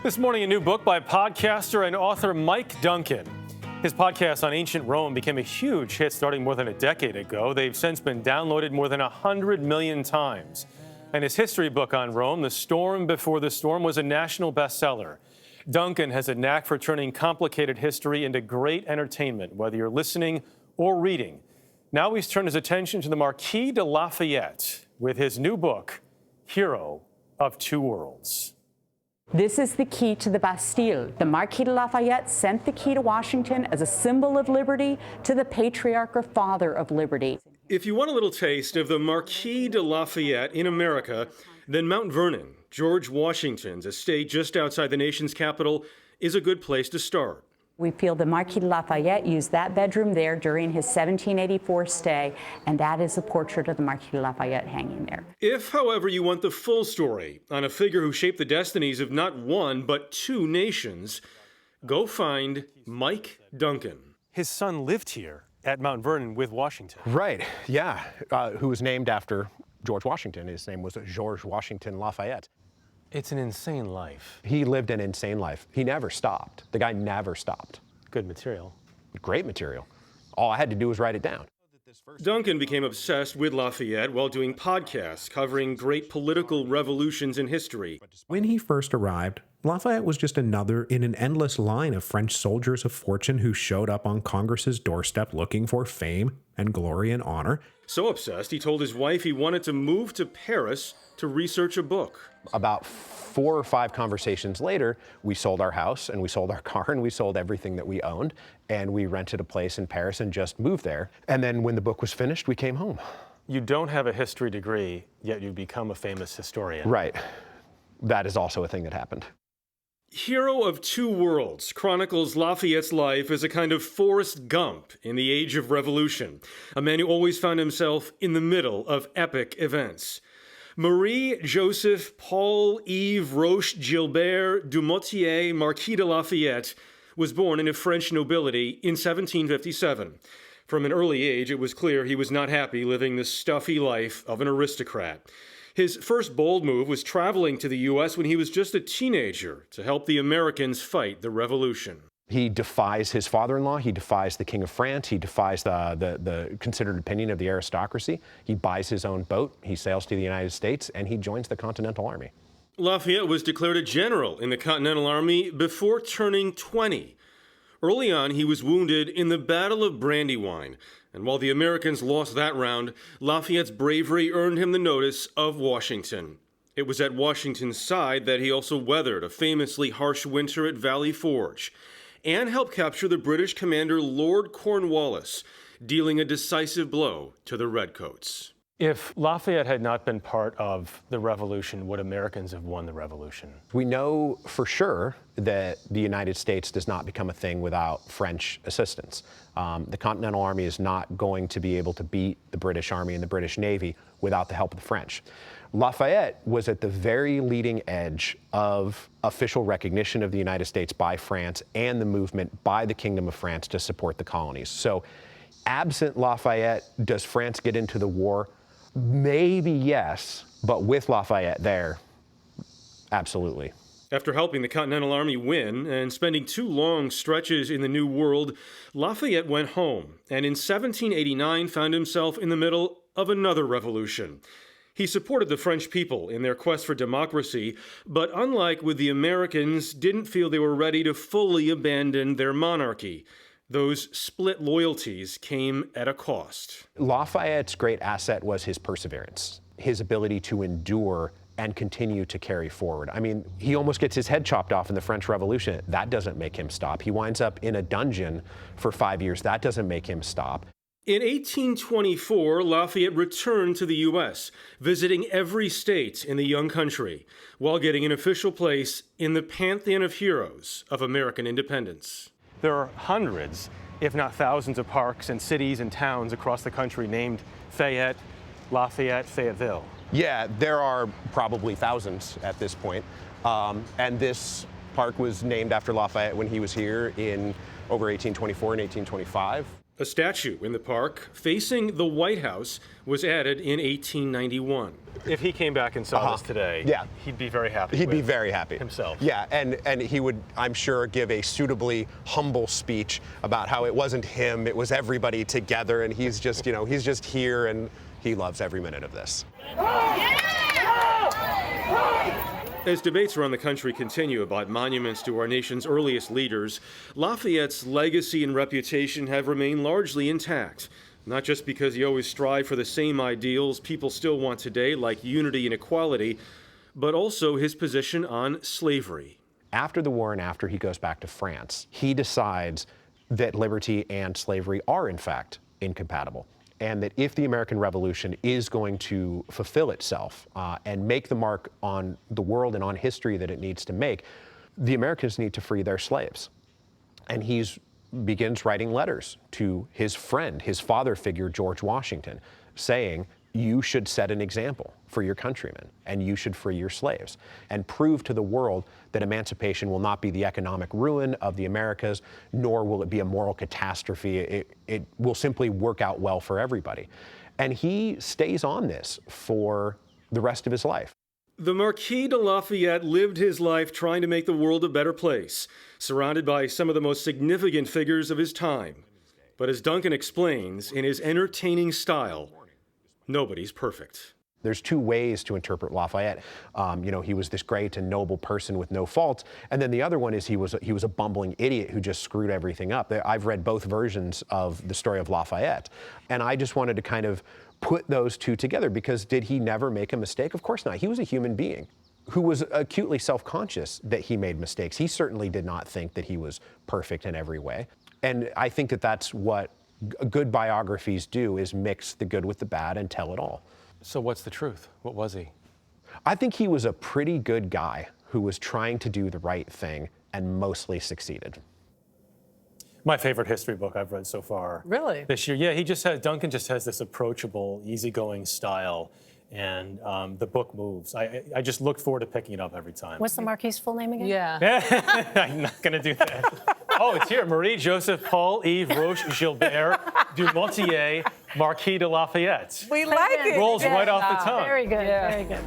This morning, a new book by podcaster and author Mike Duncan. His podcast on ancient Rome became a huge hit starting more than a decade ago. They've since been downloaded more than 100 million times. And his history book on Rome, The Storm Before the Storm, was a national bestseller. Duncan has a knack for turning complicated history into great entertainment, whether you're listening or reading. Now he's turned his attention to the Marquis de Lafayette with his new book, Hero of Two Worlds. This is the key to the Bastille. The Marquis de Lafayette sent the key to Washington as a symbol of liberty to the patriarch or father of liberty. If you want a little taste of the Marquis de Lafayette in America, then Mount Vernon, George Washington's estate just outside the nation's capital, is a good place to start. We feel the Marquis de Lafayette used that bedroom there during his 1784 stay, and that is a portrait of the Marquis de Lafayette hanging there. If, however, you want the full story on a figure who shaped the destinies of not one, but two nations, go find Mike Duncan. His son lived here at Mount Vernon with Washington. Right, yeah, who was named after George Washington. His name was George Washington Lafayette. It's an insane life. He lived an insane life. He never stopped. The guy never stopped. Good material. Great material. All I had to do was write it down. Duncan became obsessed with Lafayette while doing podcasts covering great political revolutions in history. When he first arrived, Lafayette was just another in an endless line of French soldiers of fortune who showed up on Congress's doorstep looking for fame and glory and honor. So obsessed, he told his wife he wanted to move to Paris to research a book. About 4 or 5 conversations later, we sold our house and we sold our car and we sold everything that we owned, and we rented a place in Paris and just moved there. And then when the book was finished, we came home. You don't have a history degree, yet you've become a famous historian. Right. That is also a thing that happened. Hero of Two Worlds chronicles Lafayette's life as a kind of Forrest Gump in the age of revolution, a man who always found himself in the middle of epic events. Marie Joseph Paul Yves Roche Gilbert Dumotier Marquis de Lafayette was born into French nobility in 1757. From an early age, it was clear he was not happy living the stuffy life of an aristocrat. His first bold move was traveling to the U.S. when he was just a teenager to help the Americans fight the Revolution. He defies his father-in-law, he defies the King of France, he defies the considered opinion of the aristocracy. He buys his own boat, he sails to the United States, and he joins the Continental Army. Lafayette was declared a general in the Continental Army before turning 20. Early on, he was wounded in the Battle of Brandywine, and while the Americans lost that round, Lafayette's bravery earned him the notice of Washington. It was at Washington's side that he also weathered a famously harsh winter at Valley Forge, and helped capture the British commander Lord Cornwallis, dealing a decisive blow to the Redcoats. If Lafayette had not been part of the revolution, would Americans have won the revolution? We know for sure that the United States does not become a thing without French assistance. The Continental Army is not going to be able to beat the British Army and the British Navy without the help of the French. Lafayette was at the very leading edge of official recognition of the United States by France and the movement by the Kingdom of France to support the colonies. So, absent Lafayette, does France get into the war? Maybe yes, but with Lafayette there, absolutely. After helping the Continental Army win and spending 2 long stretches in the New World, Lafayette went home and in 1789 found himself in the middle of another revolution. He supported the French people in their quest for democracy, but unlike with the Americans, didn't feel they were ready to fully abandon their monarchy. Those split loyalties came at a cost. Lafayette's great asset was his perseverance, his ability to endure and continue to carry forward. I mean, he almost gets his head chopped off in the French Revolution. That doesn't make him stop. He winds up in a dungeon for 5 years. That doesn't make him stop. In 1824, Lafayette returned to the U.S., visiting every state in the young country, while getting an official place in the pantheon of heroes of American independence. There are hundreds, if not thousands, of parks and cities and towns across the country named Fayette, Lafayette, Fayetteville. Yeah, there are probably thousands at this point. And this park was named after Lafayette when he was here in over 1824 and 1825. A statue in the park facing the White House was added in 1891. If he came back and saw this today, he'd be very happy. He'd be very happy himself. Yeah, and he would, I'm sure, give a suitably humble speech about how it wasn't him, it was everybody together, and he's just, he's just here, and he loves every minute of this. As debates around the country continue about monuments to our nation's earliest leaders, Lafayette's legacy and reputation have remained largely intact. Not just because he always strived for the same ideals people still want today, like unity and equality, but also his position on slavery. After the war and after he goes back to France, he decides that liberty and slavery are, in fact, incompatible. And that if the American Revolution is going to fulfill itself and make the mark on the world and on history that it needs to make, the Americans need to free their slaves. And he begins writing letters to his friend, his father figure, George Washington, saying, you should set an example for your countrymen, and you should free your slaves, and prove to the world that emancipation will not be the economic ruin of the Americas, nor will it be a moral catastrophe. It will simply work out well for everybody. And he stays on this for the rest of his life. The Marquis de Lafayette lived his life trying to make the world a better place, surrounded by some of the most significant figures of his time. But as Duncan explains, in his entertaining style, nobody's perfect. There's two ways to interpret Lafayette. He was this great and noble person with no faults, and then the other one is he was a bumbling idiot who just screwed everything up. I've read both versions of the story of Lafayette, and I just wanted to kind of put those two together, because did he never make a mistake? Of course not. He was a human being who was acutely self-conscious that he made mistakes. He certainly did not think that he was perfect in every way, and I think that that's what good biographies do, is mix the good with the bad and tell it all. So what's the truth? What was he? I think he was a pretty good guy who was trying to do the right thing and mostly succeeded. My favorite history book I've read so far. Really? This year. Yeah, Duncan just has this approachable, easygoing style, and the book moves. I just look forward to picking it up every time. What's the Marquis' full name again? Yeah. I'm not going to do that. Oh, it's here. Marie Joseph Paul Yves Roche Gilbert du Motier, Marquis de Lafayette. We like it. Rolls right off the tongue. Very good, very good.